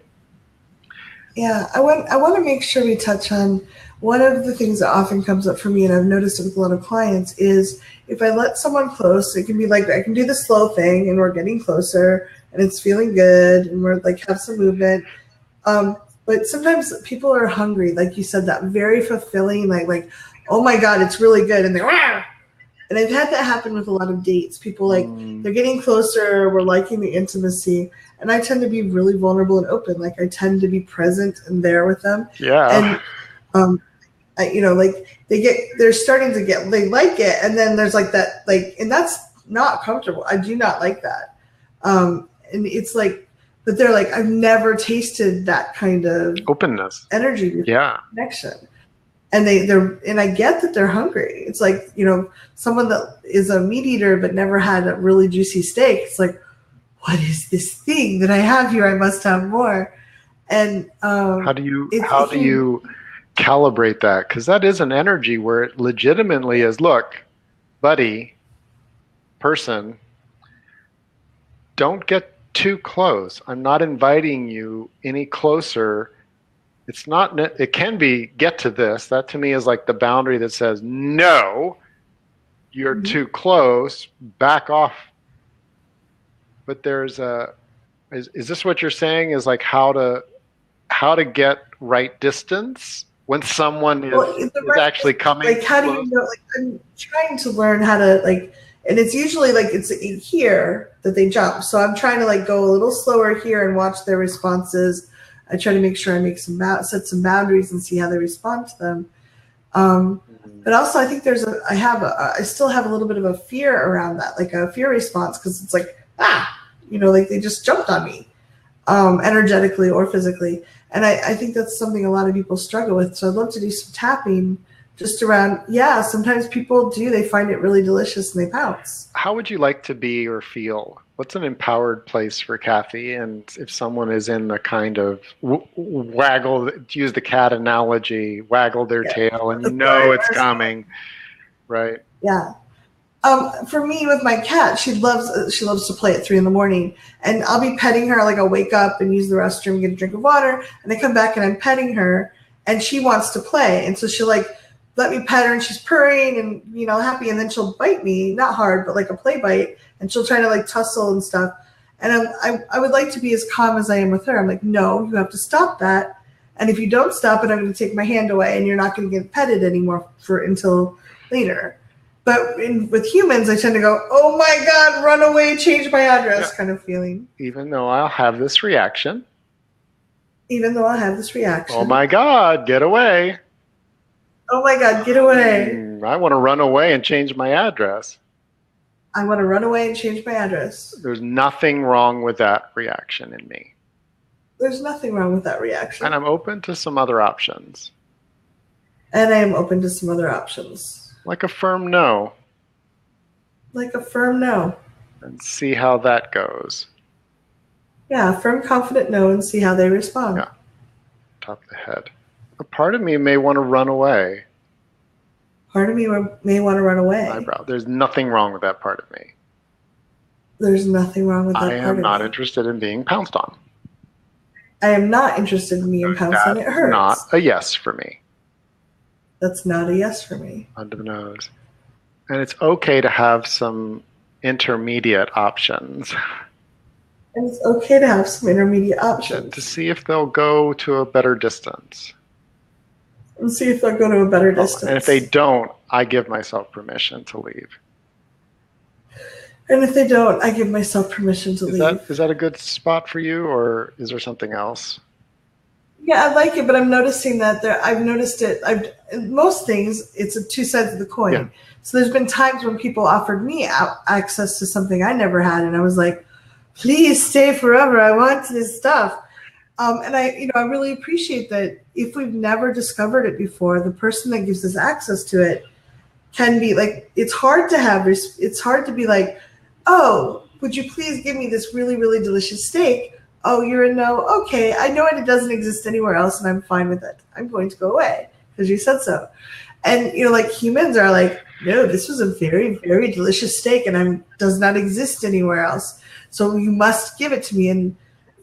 Yeah, I want to make sure we touch on one of the things that often comes up for me, and I've noticed it with a lot of clients, is if I let someone close, it can be like I can do the slow thing and we're getting closer and it's feeling good and we're like have some movement. But sometimes people are hungry, like you said, that very fulfilling, like, oh my God, it's really good. And they're, Rah! And I've had that happen with a lot of dates. People like, they're getting closer, we're liking the intimacy. And I tend to be really vulnerable and open. Like I tend to be present and there with them. Yeah. And, like they're starting to get, they like it. And then there's like that, like, and that's not comfortable. I do not like that. And it's like, but they're like, I've never tasted that kind of openness, energy before, yeah, connection. And and I get that they're hungry. It's like, someone that is a meat eater but never had a really juicy steak. It's like, what is this thing that I have here? I must have more. And how do you calibrate that? Because that is an energy where it legitimately is, look, buddy, person, don't get too close. I'm not inviting you any closer. It's not, it can be get to this. That to me is like the boundary that says, no, you're too close, back off. But there's is this what you're saying is like how to get right distance when someone is actually coming? Like, how do you know, like, I'm trying to learn how to like, and it's usually like it's here that they jump. So I'm trying to like go a little slower here and watch their responses. I try to make sure I set some boundaries and see how they respond to them. But also I think I still have a little bit of a fear around that, like a fear response, because it's like, like they just jumped on me, energetically or physically. And I think that's something a lot of people struggle with. So I'd love to do some tapping just around, sometimes people do, they find it really delicious and they pounce. How would you like to be or feel? What's an empowered place for Kathy? And if someone is in the kind of waggle, to use the cat analogy, waggle their tail and it's coming, right? Yeah. For me, with my cat, she loves to play at 3 a.m, and I'll be petting her. Like I'll wake up and use the restroom, get a drink of water, and I come back and I'm petting her, and she wants to play, and so she'll like let me pet her, and she's purring and happy, and then she'll bite me, not hard, but like a play bite, and she'll try to like tussle and stuff. And I would like to be as calm as I am with her. I'm like, no, you have to stop that, and if you don't stop it, I'm going to take my hand away, and you're not going to get petted anymore until later. But with humans, I tend to go, oh my God, run away, change my address kind of feeling. Even though I'll have this reaction, even though I have this reaction. Oh my God, get away. Oh my God, get away. I want to run away and change my address. I want to run away and change my address. There's nothing wrong with that reaction in me. There's nothing wrong with that reaction. And I'm open to some other options. And I am open to some other options. Like a firm no. Like a firm no. And see how that goes. Yeah, a firm, confident no, and see how they respond. Yeah. Top of the head. A part of me may want to run away. Part of me may want to run away. Eyebrow. There's nothing wrong with that part of me. There's nothing wrong with that part of me. I am not interested in being pounced on. I am not interested in being pounced on. It hurts. Not a yes for me. That's not a yes for me. Under the nose. And it's okay to have some intermediate options. And it's okay to have some intermediate options. To see if they'll go to a better distance. And see if they'll go to a better distance. And if they don't, I give myself permission to leave. And if they don't, I give myself permission to leave. Is that a good spot for you, or is there something else? Yeah, I like it, but I'm noticing that I've noticed it. Most things, it's two sides of the coin. Yeah. So there's been times when people offered me access to something I never had, and I was like, please stay forever. I want this stuff. And I really appreciate that if we've never discovered it before, the person that gives us access to it can be like, it's hard to be like, oh, would you please give me this really, really delicious steak? Oh, you're a no. Okay, I know it doesn't exist anywhere else, and I'm fine with it. I'm going to go away because you said so. And like humans are like, no, this was a very, very delicious steak, and does not exist anywhere else. So you must give it to me. And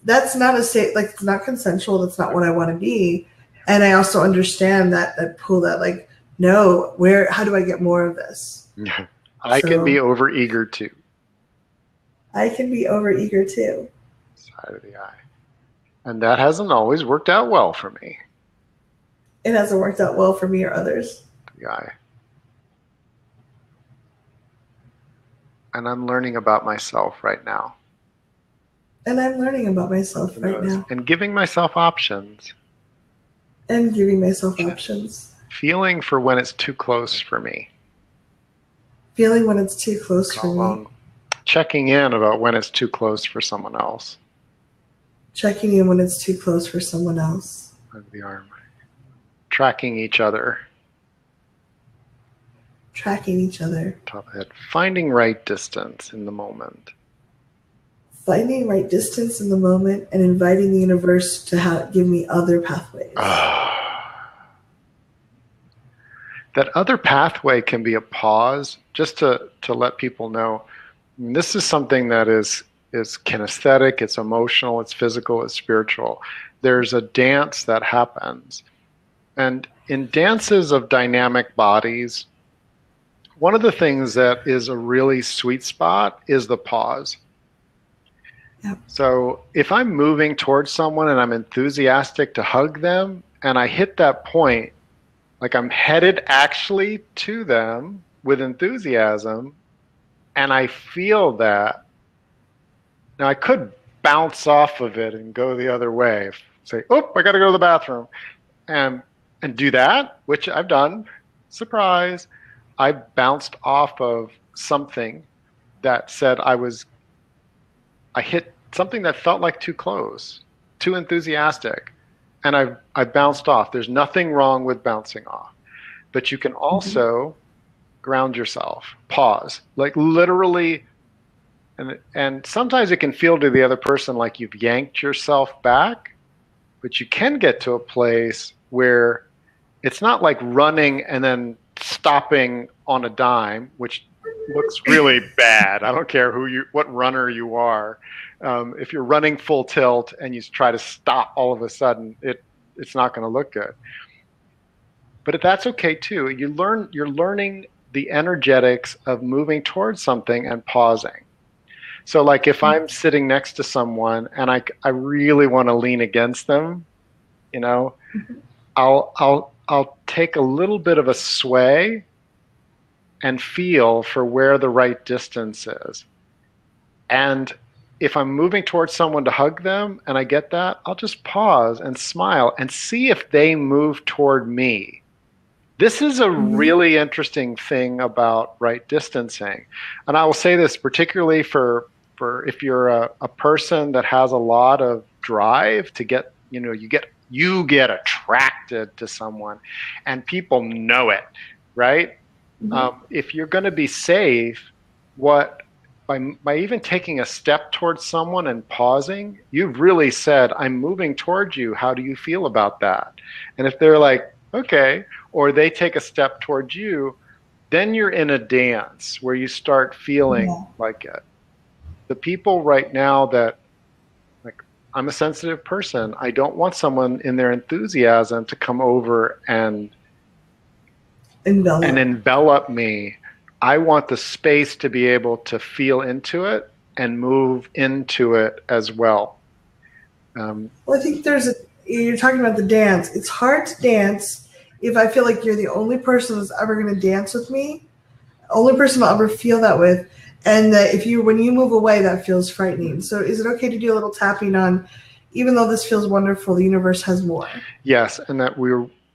that's not it's not consensual. That's not what I want to be. And I also understand that pull that like, no, how do I get more of this? Yeah. I can be overeager too. I can be overeager too. Side of the eye. And that hasn't always worked out well for me. It hasn't worked out well for me or others. The eye. And I'm learning about myself right now. And I'm learning about myself right now. And giving myself options. And giving myself options. Feeling for when it's too close for me. Feeling when it's too close for me. Checking in about when it's too close for someone else. Checking in when it's too close for someone else. Under the arm. Tracking each other. Tracking each other. Top of the head. Finding right distance in the moment. Finding right distance in the moment and inviting the universe to give me other pathways. That other pathway can be a pause, just to let people know. This is something that is kinesthetic, it's emotional, it's physical, it's spiritual. There's a dance that happens. And in dances of dynamic bodies, one of the things that is a really sweet spot is the pause. Yep. So if I'm moving towards someone and I'm enthusiastic to hug them, and I hit that point, like I'm headed actually to them with enthusiasm, and I feel that. Now I could bounce off of it and go the other way, say, "Oh, I got to go to the bathroom," and do that, which I've done. Surprise! I bounced off of something that said I hit something that felt like too close, too enthusiastic, and I bounced off. There's nothing wrong with bouncing off, but you can also ground yourself, pause, like literally, and sometimes it can feel to the other person like you've yanked yourself back, but you can get to a place where it's not like running and then stopping on a dime, which looks really bad. I don't care what runner you are. If you're running full tilt and you try to stop all of a sudden, it's not going to look good. But that's okay too. You're learning the energetics of moving towards something and pausing. So like if I'm sitting next to someone and I really want to lean against them, I'll take a little bit of a sway and feel for where the right distance is. And if I'm moving towards someone to hug them and I get that, I'll just pause and smile and see if they move toward me. This is a really interesting thing about right distancing. And I will say this particularly for if you're a person that has a lot of drive to get, you get attracted to someone and people know it, right? If you're going to be safe, by even taking a step towards someone and pausing, you've really said, I'm moving towards you. How do you feel about that? And if they're like, okay, or they take a step towards you, then you're in a dance where you start feeling like it. The people right now that, like, I'm a sensitive person. I don't want someone in their enthusiasm to come over and envelop me. I want the space to be able to feel into it and move into it as well. Well, I think you're talking about the dance. It's hard to dance if I feel like you're the only person that's ever going to dance with me, only person I'll ever feel that with, and that when you move away, that feels frightening. So is it okay to do a little tapping on, even though this feels wonderful, the universe has more? Yes, and that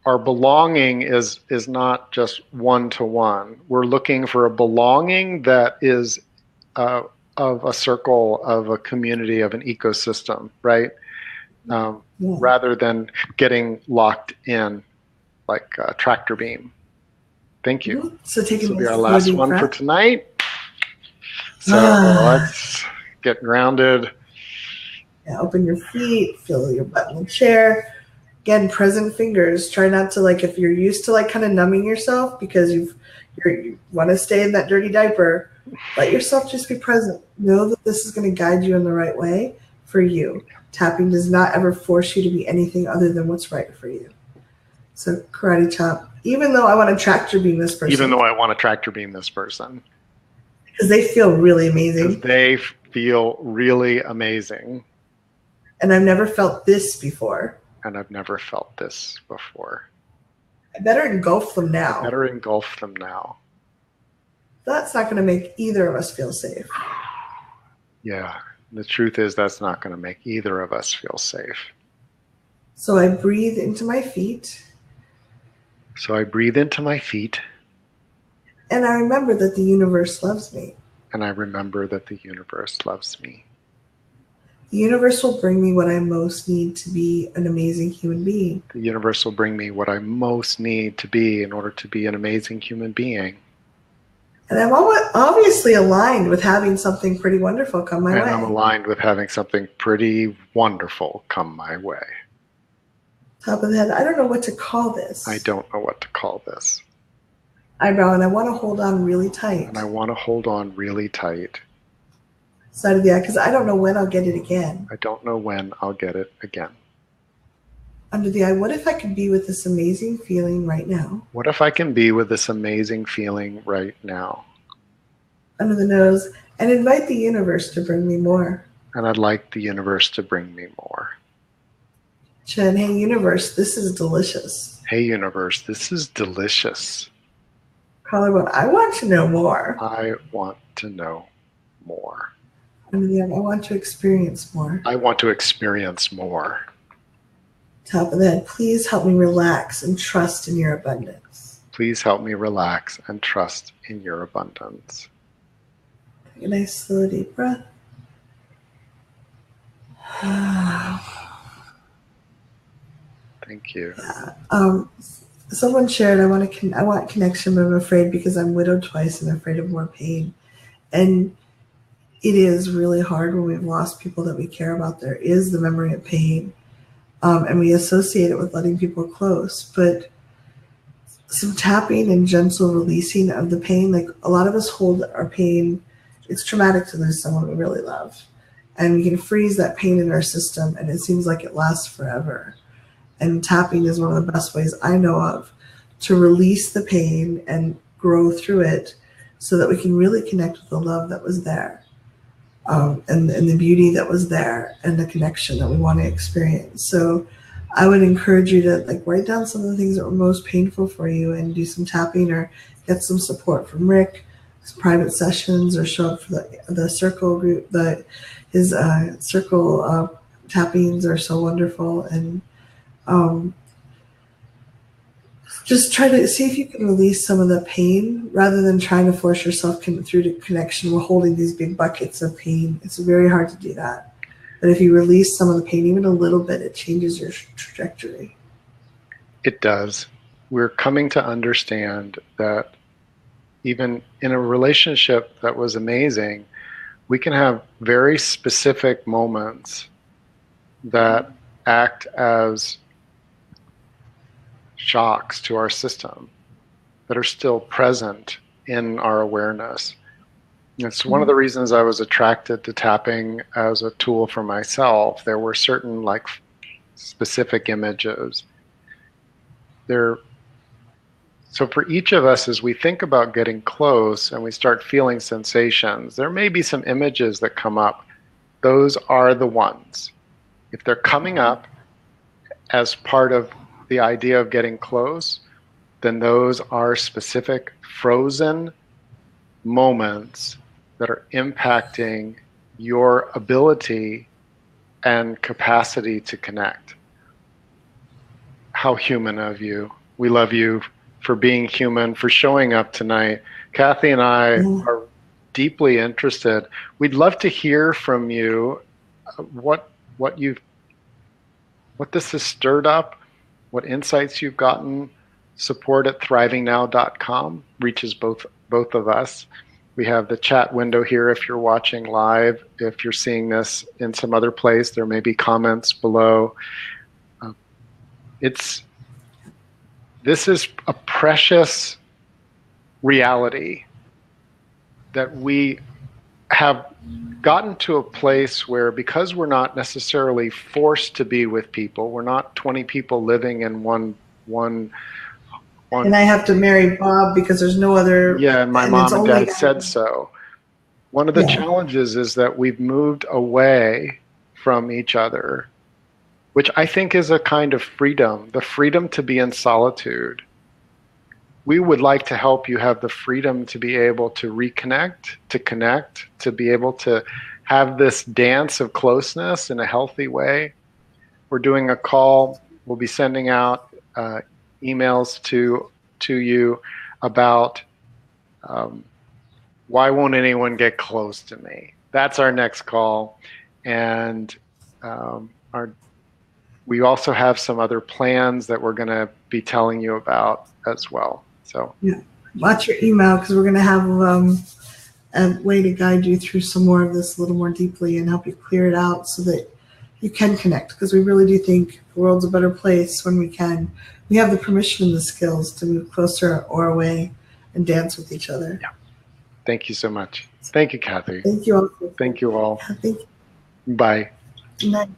our belonging is not just one-to-one. We're looking for a belonging that is of a circle, of a community, of an ecosystem, right? Rather than getting locked in like a tractor beam. Thank you. So this will be our last one for tonight. So let's get grounded. Yeah, open your feet, feel your butt in the chair. Again, present fingers. Try not to, like, if you're used to like kind of numbing yourself because you want to stay in that dirty diaper, let yourself just be present. Know that this is going to guide you in the right way for you. Tapping does not ever force you to be anything other than what's right for you. So karate chop. Even though I want to tractor beam this person. Because they feel really amazing. They feel really amazing. And I've never felt this before. I better engulf them now. That's not going to make either of us feel safe. Yeah, the truth is that's not going to make either of us feel safe. So I breathe into my feet. And I remember that the universe loves me. The universe will bring me what I most need to be an amazing human being. The universe will bring me what I most need to be in order to be an amazing human being. And I'm obviously aligned with having something pretty wonderful come my way. Top of the head. I don't know what to call this. Eyebrow, and I want to hold on really tight. Side of the eye, because I don't know when I'll get it again. Under the eye, what if I could be with this amazing feeling right now? Under the nose, and invite the universe to bring me more. Chin, hey universe, this is delicious. Collarbone, I want to know more. Under the eye, I want to experience more. Top of the head, please help me relax and trust in your abundance. Take a nice slow deep breath. Thank you. Yeah. Someone shared, I want connection, but I'm afraid because I'm widowed twice and afraid of more pain. And it is really hard when we've lost people that we care about. There is the memory of pain, and we associate it with letting people close. But some tapping and gentle releasing of the pain, like a lot of us hold our pain. It's traumatic to lose someone we really love. And we can freeze that pain in our system, and it seems like it lasts forever. And tapping is one of the best ways I know of to release the pain and grow through it so that we can really connect with the love that was there, and the beauty that was there, and the connection that we want to experience. So I would encourage you to write down some of the things that were most painful for you and do some tapping or get some support from Rick private sessions or show up for the circle group. His circle tappings are so wonderful, and just try to see if you can release some of the pain rather than trying to force yourself through to connection. We're holding these big buckets of pain. It's very hard to do that. But if you release some of the pain, even a little bit, it changes your trajectory. It does. We're coming to understand that even in a relationship that was amazing, we can have very specific moments that act as shocks to our system that are still present in our awareness. It's one of the reasons I was attracted to tapping as a tool for myself. There were certain like specific images there. So for each of us, as we think about getting close and we start feeling sensations, there may be some images that come up. Those are the ones. If they're coming up as part of the idea of getting close, then those are specific frozen moments that are impacting your ability and capacity to connect. How human of you. We love you for being human, for showing up tonight. Kathy and I are deeply interested. We'd love to hear from you what this has stirred up, what insights you've gotten. Support at thrivingnow.com reaches both of us. We have the chat window here if you're watching live. If you're seeing this in some other place, there may be comments below. This is a precious reality that we have gotten to a place where, because we're not necessarily forced to be with people, we're not 20 people living in one. And I have to marry Bob because there's no other. Yeah, and my mom and dad said so. One of the challenges is that we've moved away from each other, which I think is a kind of freedom, the freedom to be in solitude. We would like to help you have the freedom to be able to reconnect, to connect, to be able to have this dance of closeness in a healthy way. We're doing a call. We'll be sending out emails to you about why won't anyone get close to me? That's our next call. And we also have some other plans that we're going to be telling you about as well. So watch your email, because we're going to have a way to guide you through some more of this a little more deeply and help you clear it out so that you can connect, because we really do think the world's a better place when we have the permission and the skills to move closer or away and dance with each other. Yeah. Thank you so much. Thank you, Kathy. Thank you all. Thank you all. Thank you. Bye. Good night.